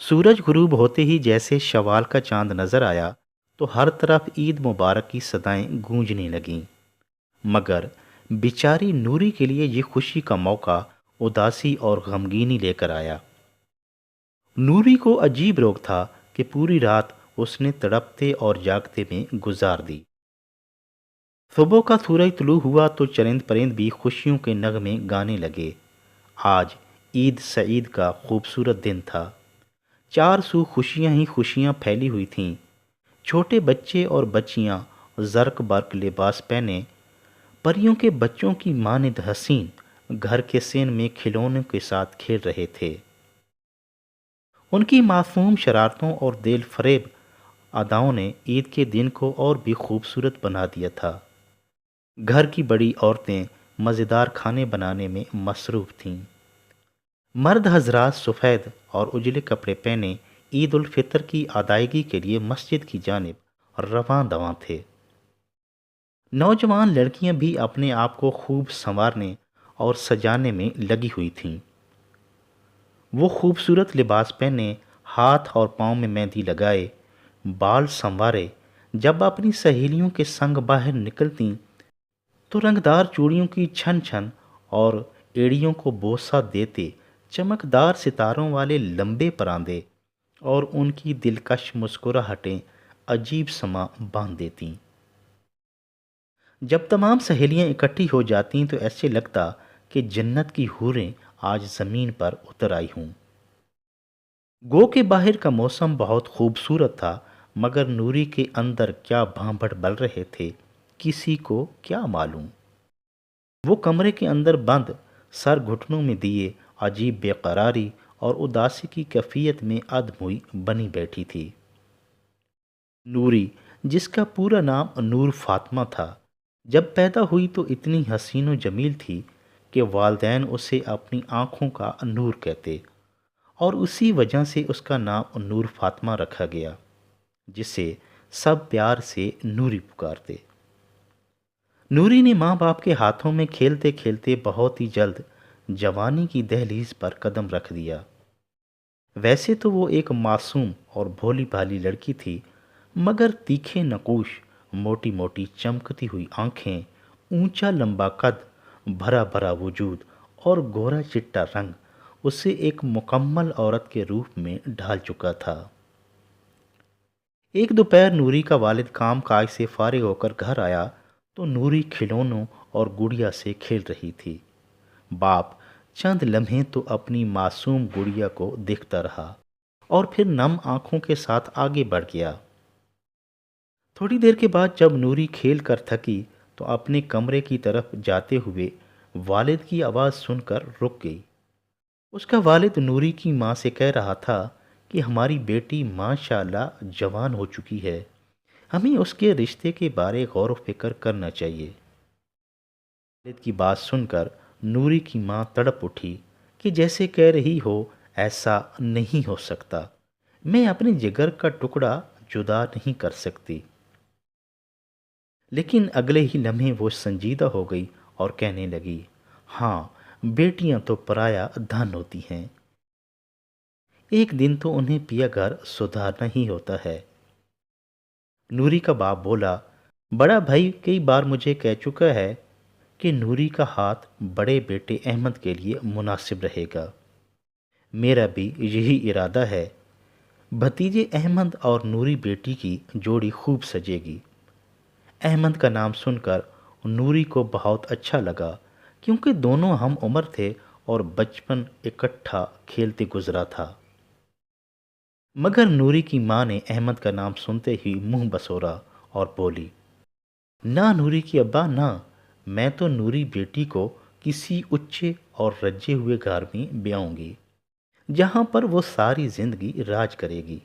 सूरज गुरूब होते ही जैसे शवाल का चांद नजर आया तो हर तरफ ईद मुबारक की सदाएं गूंजने लगीं। मगर बेचारी नूरी के लिए ये खुशी का मौका उदासी और गमगीनी लेकर आया। नूरी को अजीब रोग था कि पूरी रात उसने तड़पते और जागते में गुजार दी। सुबह का सूरज तुलू हुआ तो चरिंद परिंद भी खुशियों के नगमे गाने लगे। आज ईद सईद का खूबसूरत दिन था। चार सू खुशियां ही खुशियां फैली हुई थीं। छोटे बच्चे और बच्चियां जर्क बर्क लिबास पहने परियों के बच्चों की मानिंद हसीन घर के सेन में खिलौनों के साथ खेल रहे थे। उनकी मासूम शरारतों और दिल फरेब अदाओं ने ईद के दिन को और भी खूबसूरत बना दिया था। घर की बड़ी औरतें मज़ेदार खाने बनाने में मसरूफ़ थीं। मर्द हजरात सफ़ेद और उजले कपड़े पहने ईद उल फितर की अदायगी के लिए मस्जिद की जानिब रवां दवां थे। नौजवान लड़कियां भी अपने आप को खूब संवारने और सजाने में लगी हुई थीं। वो खूबसूरत लिबास पहने, हाथ और पाँव में मेहंदी लगाए, बाल संवारे जब अपनी सहेलियों के संग बाहर निकलती तो रंगदार चूड़ियों की छन छन और एड़ियों को बोसा देते चमकदार सितारों वाले लंबे परांदे और उनकी दिलकश मुस्कुराहटें अजीब समा बांध देतीं। जब तमाम सहेलियां इकट्ठी हो जातीं तो ऐसे लगता कि जन्नत की हूरें आज ज़मीन पर उतर आई हूं। गो के बाहर का मौसम बहुत खूबसूरत था, मगर नूरी के अंदर क्या भांभड़ बल रहे थे किसी को क्या मालूम। वो कमरे के अंदर बंद, सर घुटनों में दिए, अजीब बेकरारी और उदासी की कैफियत में अधमुई बनी बैठी थी। नूरी, जिसका पूरा नाम नूर फातिमा था, जब पैदा हुई तो इतनी हसीन व जमील थी कि वालदैन उसे अपनी आंखों का नूर कहते और उसी वजह से उसका नाम नूर फातिमा रखा गया, जिसे सब प्यार से नूरी पुकारते। नूरी ने माँ बाप के हाथों में खेलते खेलते बहुत ही जल्द जवानी की दहलीज पर कदम रख दिया। वैसे तो वो एक मासूम और भोली भाली लड़की थी, मगर तीखे नकूश, मोटी मोटी चमकती हुई आंखें, ऊंचा लंबा कद, भरा भरा वजूद और गोरा चिट्टा रंग उसे एक मुकम्मल औरत के रूप में ढाल चुका था। एक दोपहर नूरी का वालिद काम काज से फारिग होकर घर आया तो नूरी खिलौनों और गुड़िया से खेल रही थी। बाप चंद लम्हे तो अपनी मासूम गुड़िया को देखता रहा और फिर नम आंखों के साथ आगे बढ़ गया। थोड़ी देर के बाद जब नूरी खेल कर थकी तो अपने कमरे की तरफ जाते हुए वालिद की आवाज़ सुनकर रुक गई। उसका वालिद नूरी की माँ से कह रहा था कि हमारी बेटी माशाल्लाह जवान हो चुकी है, हमें उसके रिश्ते के बारे गौर व फिक्र करना चाहिए। वालिद की बात सुनकर नूरी की माँ तड़प उठी कि जैसे कह रही हो ऐसा नहीं हो सकता, मैं अपने जिगर का टुकड़ा जुदा नहीं कर सकती। लेकिन अगले ही लम्हे वो संजीदा हो गई और कहने लगी, हाँ, बेटियां तो पराया धन होती हैं, एक दिन तो उन्हें पिया घर सुधारना ही होता है। नूरी का बाप बोला, बड़ा भाई कई बार मुझे कह चुका है कि नूरी का हाथ बड़े बेटे अहमद के लिए मुनासिब रहेगा। मेरा भी यही इरादा है। भतीजे अहमद और नूरी बेटी की जोड़ी खूब सजेगी। अहमद का नाम सुनकर नूरी को बहुत अच्छा लगा, क्योंकि दोनों हम उम्र थे और बचपन इकट्ठा खेलते गुजरा था। मगर नूरी की माँ ने अहमद का नाम सुनते ही मुंह बसोरा और बोली, ना नूरी की अब्बा ना, मैं तो नूरी बेटी को किसी उच्चे और रजे हुए घर में ब्याऊंगी, जहां पर वो सारी जिंदगी राज करेगी।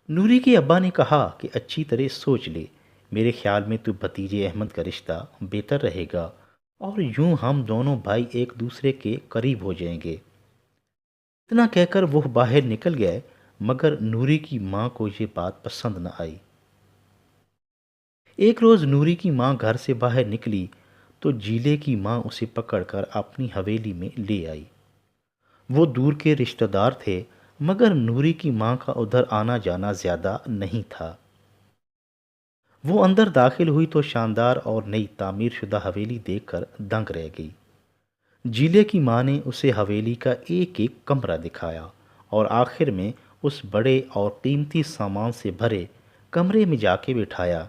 नूरी के अब्बा ने कहा कि अच्छी तरह सोच ले, मेरे ख्याल में तो भतीजे अहमद का रिश्ता बेहतर रहेगा और यूं हम दोनों भाई एक दूसरे के करीब हो जाएंगे। इतना कहकर वो बाहर निकल गए, मगर नूरी की माँ को ये बात पसंद न आई। एक रोज़ नूरी की माँ घर से बाहर निकली तो जीले की माँ उसे पकड़कर अपनी हवेली में ले आई। वो दूर के रिश्तेदार थे, مگر نوری کی ماں کا ادھر آنا جانا زیادہ نہیں تھا۔ وہ اندر داخل ہوئی تو شاندار اور نئی تعمیر شدہ حویلی دیکھ کر دنگ رہ گئی۔ جیلے کی ماں نے اسے حویلی کا ایک ایک کمرہ دکھایا اور آخر میں اس بڑے اور قیمتی سامان سے بھرے کمرے میں جا کے بٹھایا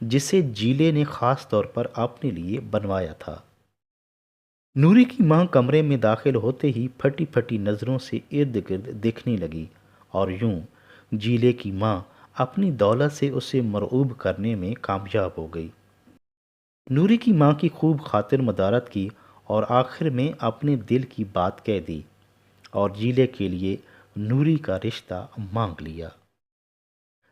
جسے جیلے نے خاص طور پر اپنے لیے بنوایا تھا۔ نوری کی ماں کمرے میں داخل ہوتے ہی پھٹی پھٹی نظروں سے ارد گرد دیکھنے لگی اور یوں جیلے کی ماں اپنی دولت سے اسے مرعوب کرنے میں کامیاب ہو گئی۔ نوری کی ماں کی خوب خاطر مدارت کی اور آخر میں اپنے دل کی بات کہہ دی اور جیلے کے لیے نوری کا رشتہ مانگ لیا۔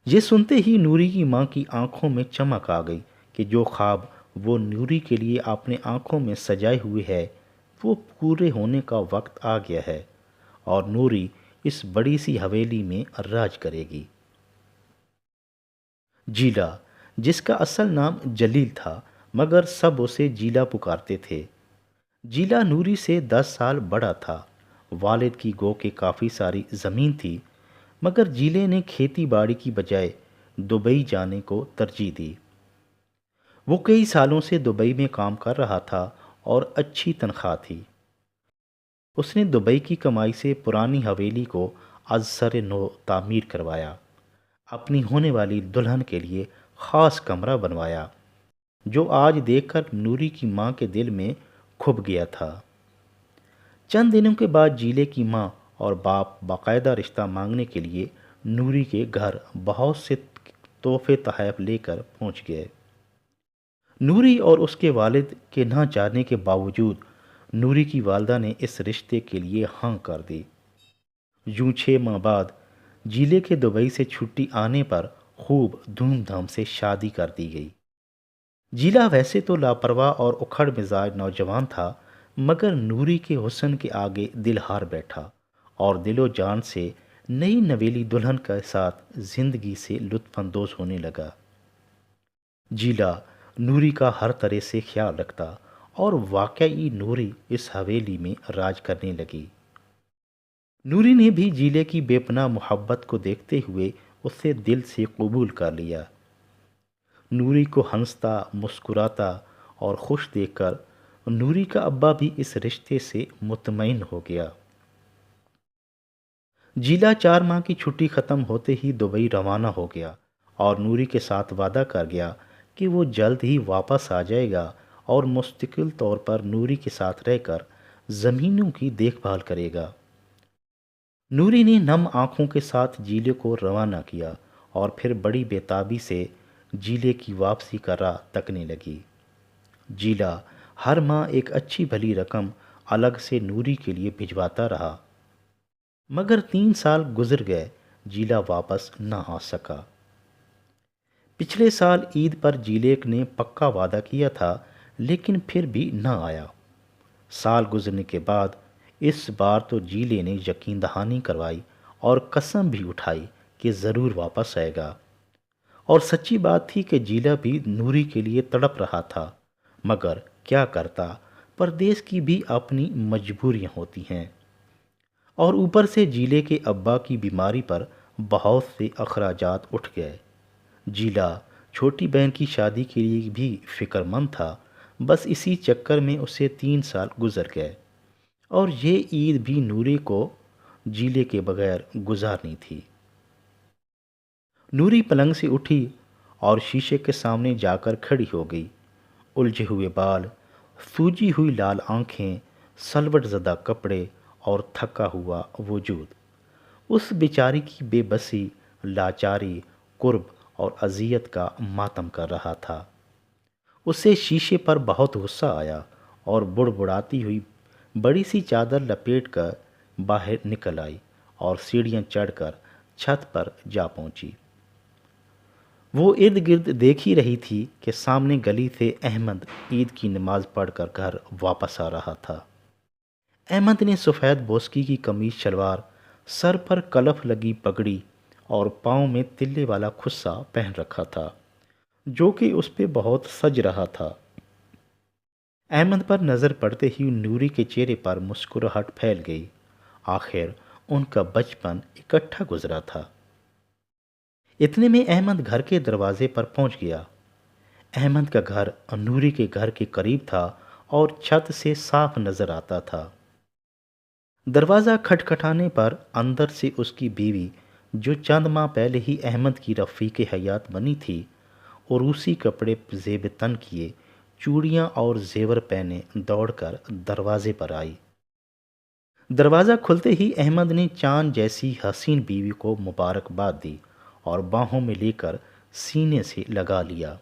یہ سنتے ہی نوری کی ماں کی آنکھوں میں چمک آ گئی کہ جو خواب وہ نوری کے لیے اپنے آنکھوں میں سجائے ہوئے ہے وہ پورے ہونے کا وقت آ گیا ہے اور نوری اس بڑی سی حویلی میں راج کرے گی۔ جیلا، جس کا اصل نام جلیل تھا مگر سب اسے جیلا پکارتے تھے، جیلا نوری سے 10 سال بڑا تھا۔ والد کی گو کہ کافی ساری زمین تھی مگر جیلے نے کھیتی باڑی کی بجائے دبئی جانے کو ترجیح دی۔ وہ کئی سالوں سے دبئی میں کام کر رہا تھا اور اچھی تنخواہ تھی۔ اس نے دبئی کی کمائی سے پرانی حویلی کو از سر نو تعمیر کروایا، اپنی ہونے والی دلہن کے لیے خاص کمرہ بنوایا جو آج دیکھ کر نوری کی ماں کے دل میں کھب گیا تھا۔ چند دنوں کے بعد جیلے کی ماں اور باپ باقاعدہ رشتہ مانگنے کے لیے نوری کے گھر بہت سے تحفے تحائف لے کر پہنچ گئے۔ نوری اور اس کے والد کے نہ چاہنے کے باوجود نوری کی والدہ نے اس رشتے کے لیے ہاں کر دی۔ یوں 6 ماہ بعد جیلے کے دبئی سے چھٹی آنے پر خوب دھوم دھام سے شادی کر دی گئی۔ جیلا ویسے تو لاپرواہ اور اکھڑ مزاج نوجوان تھا مگر نوری کے حسن کے آگے دل ہار بیٹھا اور دل و جان سے نئی نویلی دلہن کے ساتھ زندگی سے لطف اندوز ہونے لگا۔ جیلا نوری کا ہر طرح سے خیال رکھتا اور واقعی نوری اس حویلی میں راج کرنے لگی۔ نوری نے بھی جیلے کی بے پناہ محبت کو دیکھتے ہوئے اسے دل سے قبول کر لیا۔ نوری کو ہنستا مسکراتا اور خوش دیکھ کر نوری کا ابا بھی اس رشتے سے مطمئن ہو گیا۔ جیلا 4 ماہ کی چھٹی ختم ہوتے ہی دبئی روانہ ہو گیا اور نوری کے ساتھ وعدہ کر گیا کہ وہ جلد ہی واپس آ جائے گا اور مستقل طور پر نوری کے ساتھ رہ کر زمینوں کی دیکھ بھال کرے گا۔ نوری نے نم آنکھوں کے ساتھ جیلے کو روانہ کیا اور پھر بڑی بےتابی سے جیلے کی واپسی کا راہ تکنے لگی۔ جیلا ہر ماہ ایک اچھی بھلی رقم الگ سے نوری کے لیے بھجواتا رہا مگر 3 سال گزر گئے، جیلا واپس نہ آ سکا۔ پچھلے سال عید پر جیلے نے پکا وعدہ کیا تھا لیکن پھر بھی نہ آیا۔ سال گزرنے کے بعد اس بار تو جیلے نے یقین دہانی کروائی اور قسم بھی اٹھائی کہ ضرور واپس آئے گا، اور سچی بات تھی کہ جیلا بھی نوری کے لیے تڑپ رہا تھا مگر کیا کرتا، پردیس کی بھی اپنی مجبوریاں ہوتی ہیں، اور اوپر سے جیلے کے ابا کی بیماری پر بہت سے اخراجات اٹھ گئے۔ جیلا چھوٹی بہن کی شادی کے لیے بھی فکر مند تھا، بس اسی چکر میں اسے 3 سال گزر گئے اور یہ عید بھی نوری کو جیلے کے بغیر گزارنی تھی۔ نوری پلنگ سے اٹھی اور شیشے کے سامنے جا کر کھڑی ہو گئی۔ الجھے ہوئے بال، سوجی ہوئی لال آنکھیں، سلوٹ زدہ کپڑے اور تھکا ہوا وجود اس بیچاری کی بے بسی، لاچاری، قرب اور اذیت کا ماتم کر رہا تھا۔ اسے شیشے پر بہت غصہ آیا اور بڑبڑاتی ہوئی بڑی سی چادر لپیٹ کر باہر نکل آئی اور سیڑھیاں چڑھ کر چھت پر جا پہنچی۔ وہ ارد گرد دیکھ ہی رہی تھی کہ سامنے گلی سے احمد عید کی نماز پڑھ کر گھر واپس آ رہا تھا۔ احمد نے سفید بوسکی کی قمیض شلوار، سر پر کلف لگی پگڑی اور پاؤں میں تلے والا خصا پہن رکھا تھا جو کہ اس پہ بہت سج رہا تھا۔ احمد پر نظر پڑتے ہی نوری کے چہرے پر مسکراہٹ پھیل گئی۔ آخر उनका बचपन इकट्ठा गुजरा था। इतने में अहमद घर के दरवाजे पर पहुंच गया। अहमद का घर नूरी के घर के करीब था और छत से साफ नजर आता था। दरवाज़ा खटखटाने पर अंदर से उसकी बीवी, जो चंद माह पहले ही अहमद की रफ़ीक हयात बनी थी और उसी कपड़े जेब तन किए, चूड़ियाँ और जेवर पहने दौड़कर दरवाजे पर आई। दरवाज़ा खुलते ही अहमद ने चांद जैसी हसीन बीवी को मुबारकबाद दी और बाहों में लेकर सीने से लगा लिया।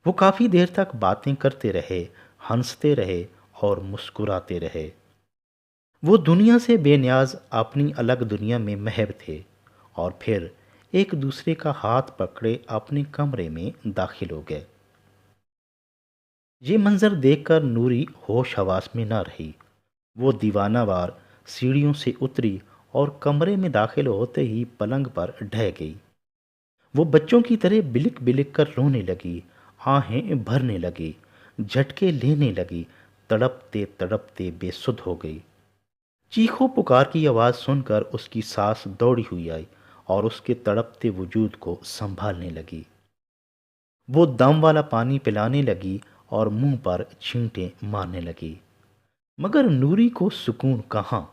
वो काफ़ी देर तक बातें करते रहे, हंसते रहे और मुस्कुराते रहे। वो दुनिया से बेनियाज अपनी अलग दुनिया में महव थे और फिर एक दूसरे का हाथ पकड़े अपने कमरे में दाखिल हो गए। ये मंजर देखकर नूरी होश हवास में न रही। वो दीवानावार सीढ़ियों से उतरी और कमरे में दाखिल होते ही पलंग पर ढह गई। वो बच्चों की तरह बिलिक बिलिक कर रोने लगी, आहें भरने लगी, झटके लेने लगी, तड़पते तड़पते बेसुध हो गई। चीखों पुकार की आवाज़ सुनकर उसकी सास दौड़ी हुई आई और उसके तड़पते वजूद को संभालने लगी। वो दम वाला पानी पिलाने लगी और मुंह पर छींटे मारने लगी, मगर नूरी को सुकून कहाँ।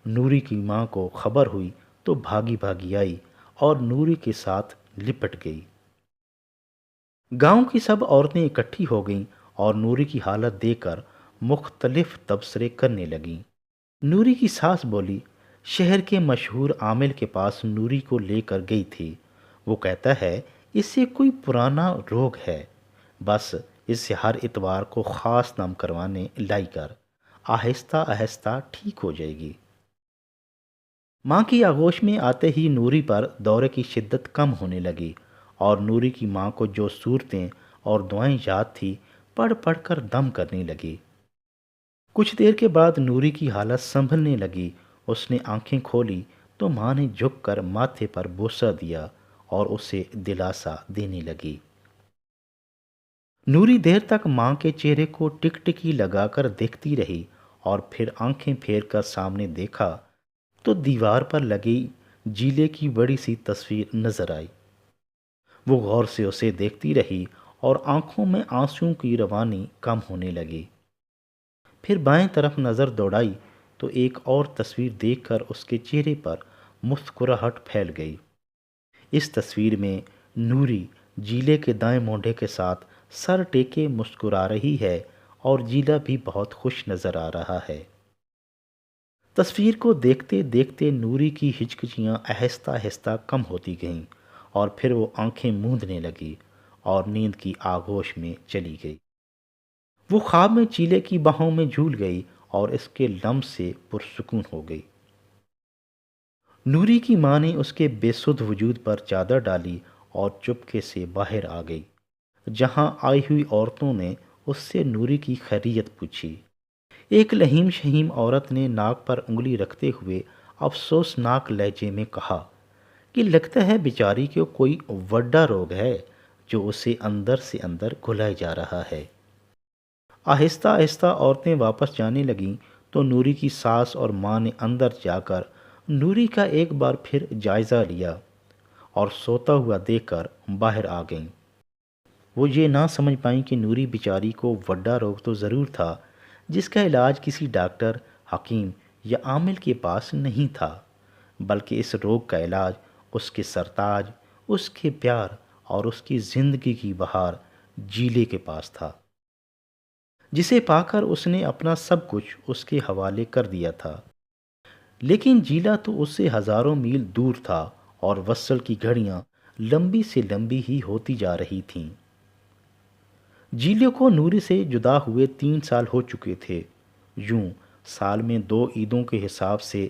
नूरी की माँ को खबर हुई तो भागी भागी आई और नूरी के साथ लिपट गई। गांव की सब औरतें इकट्ठी हो गईं और नूरी की हालत देखकर मुख्तलिफ तबसरे करने लगीं। नूरी की सास बोली, शहर के मशहूर आमिल के पास नूरी को लेकर गई थी। वो कहता है इससे कोई पुराना रोग है, बस इससे हर इतवार को ख़ास नाम करवाने लाई कर, आहिस्ता आहिस्ता ठीक हो जाएगी। माँ की आगोश में आते ही नूरी पर दौरे की शिद्दत कम होने लगी और नूरी की माँ को जो सूरतें और दुआएं याद थी पढ़ पढ़ कर दम करने लगी। कुछ देर के बाद नूरी की हालत संभलने लगी। उसने आंखें खोली तो माँ ने झुककर माथे पर बोसा दिया और उसे दिलासा देने लगी। नूरी देर तक माँ के चेहरे को टिकटिकी लगाकर देखती रही और फिर आंखें फेर कर सामने देखा तो दीवार पर लगी जीले की बड़ी सी तस्वीर नजर आई। वो गौर से उसे देखती रही और आंखों में आंसुओं की रवानी कम होने लगी। फिर बाएं तरफ नज़र दौड़ाई तो एक और तस्वीर देखकर उसके चेहरे पर मुस्कुराहट फैल गई। इस तस्वीर में नूरी जीले के दाएं मोंढे के साथ सर टेके मुस्कुरा रही है और जीला भी बहुत खुश नजर आ रहा है। तस्वीर को देखते देखते नूरी की हिचकिचियां आहिस्ता आहिस्ता कम होती गईं और फिर वो आंखें मूंदने लगी और नींद की आगोश में चली गई। वो ख्वाब में चीले की बाहों में झूल गई और इसके लम्स से पुरसुकून हो गई। नूरी की माँ ने उसके बेसुध वजूद पर चादर डाली और चुपके से बाहर आ गई। जहां आई हुई औरतों ने उससे नूरी की खैरियत पूछी। एक लहीम शहीम औरत ने नाक पर उंगली रखते हुए अफसोसनाक लहजे में कहा कि लगता है बेचारी को कोई वड्डा रोग है जो उसे अंदर से अंदर घुलाए जा रहा है। आहिस्ता आहिस्ता औरतें वापस जाने लगीं तो नूरी की सास और माँ ने अंदर जाकर नूरी का एक बार फिर जायज़ा लिया और सोता हुआ देखकर बाहर आ गईं। वो ये ना समझ पाई कि नूरी बेचारी को वड्डा रोग तो ज़रूर था, जिसका इलाज किसी डॉक्टर, हकीम या आमिल के पास नहीं था, बल्कि इस रोग का इलाज उसके सरताज, उसके प्यार और उसकी ज़िंदगी की बहार जीले के पास था, जिसे पाकर उसने अपना सब कुछ उसके हवाले कर दिया था। लेकिन जीला तो उससे हज़ारों मील दूर था और वसल की घड़ियां लंबी से लंबी ही होती जा रही थीं। जीले को नूरी से जुदा हुए 3 साल हो चुके थे। यूं साल में 2 ईदों के हिसाब से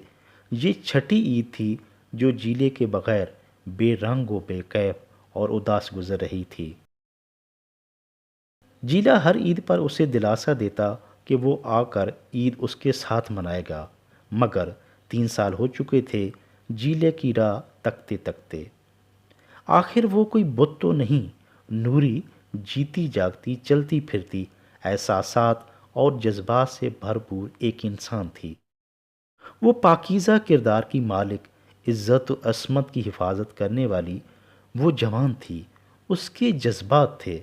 ये छठी ईद थी जो जीले के बगैर बेरंग व बेकैफ और उदास गुजर रही थी। जीला हर ईद पर उसे दिलासा देता कि वो आकर ईद उसके साथ मनाएगा, मगर 3 साल हो चुके थे जीले की राह तकते तकते। आखिर वो कोई बुत तो नहीं, नूरी जीती जागती चलती फिरती एहसासात और जज्बात से भरपूर एक इंसान थी। وہ پاکیزہ کردار کی مالک، عزت و عصمت کی حفاظت کرنے والی وہ جوان تھی۔ اس کے جذبات تھے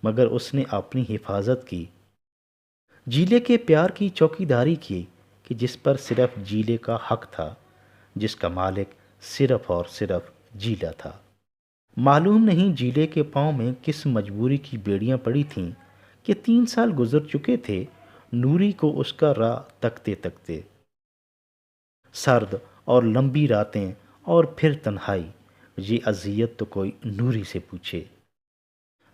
مگر اس نے اپنی حفاظت کی، جیلے کے پیار کی چوکیداری کی کہ جس پر صرف جیلے کا حق تھا، جس کا مالک صرف اور صرف جیلا تھا۔ معلوم نہیں جیلے کے پاؤں میں کس مجبوری کی بیڑیاں پڑی تھیں کہ 3 سال گزر چکے تھے نوری کو اس کا راہ تکتے تکتے۔ سرد اور لمبی راتیں اور پھر تنہائی، یہ اذیت تو کوئی نوری سے پوچھے۔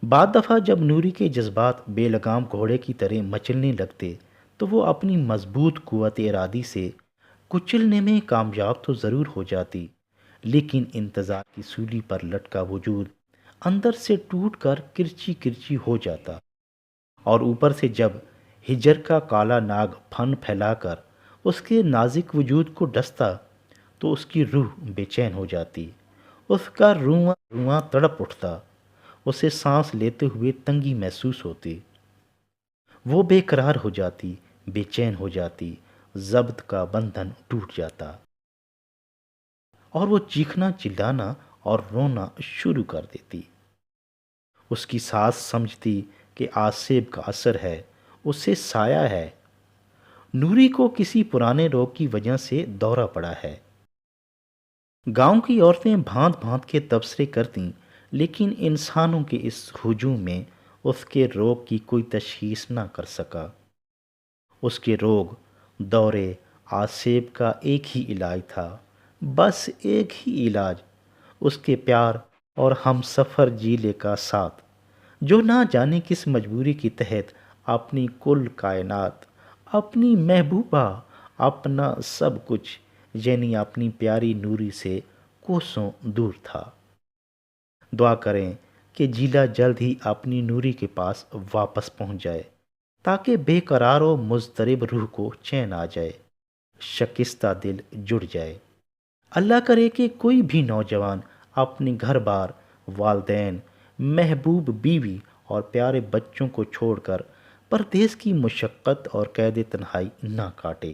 بعد دفعہ جب نوری کے جذبات بے لگام گھوڑے کی طرح مچلنے لگتے تو وہ اپنی مضبوط قوت ارادی سے کچلنے میں کامیاب تو ضرور ہو جاتی، لیکن انتظار کی سولی پر لٹکا وجود اندر سے ٹوٹ کر کرچی کرچی ہو جاتا، اور اوپر سے جب ہجر کا کالا ناگ پھن پھیلا کر اس کے نازک وجود کو ڈستا تو اس کی روح بے چین ہو جاتی، اس کا رواں رواں تڑپ اٹھتا، اسے سانس لیتے ہوئے تنگی محسوس ہوتی، وہ بے قرار ہو جاتی، بے چین ہو جاتی، ضبط کا بندھن ٹوٹ جاتا، اور وہ چیخنا چلانا اور رونا شروع کر دیتی۔ اس کی ساس سمجھتی کہ آصیب کا اثر ہے، اسے سایہ ہے، نوری کو کسی پرانے روگ کی وجہ سے دورہ پڑا ہے۔ گاؤں کی عورتیں بھانت بھانت کے تبصرے کرتیں، لیکن انسانوں کے اس ہجوم میں اس کے روگ کی کوئی تشخیص نہ کر سکا۔ اس کے روگ دورے آصیب کا ایک ہی علاج تھا، بس ایک ہی علاج، اس کے پیار اور ہم سفر جیلے کا ساتھ، جو نہ جانے کس مجبوری کے تحت اپنی کل کائنات، اپنی محبوبہ، اپنا سب کچھ یعنی اپنی پیاری نوری سے کوسوں دور تھا۔ دعا کریں کہ جیلا جلد ہی اپنی نوری کے پاس واپس پہنچ جائے تاکہ بے قرار و مضطرب روح کو چین آ جائے، شکستہ دل جڑ جائے۔ اللہ کرے کہ کوئی بھی نوجوان اپنے گھر بار، والدین، محبوب بیوی اور پیارے بچوں کو چھوڑ کر پردیس کی مشقت اور قید تنہائی نہ کاٹے،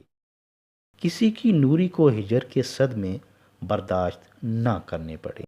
کسی کی نوری کو ہجر کے صدمے برداشت نہ کرنے پڑے۔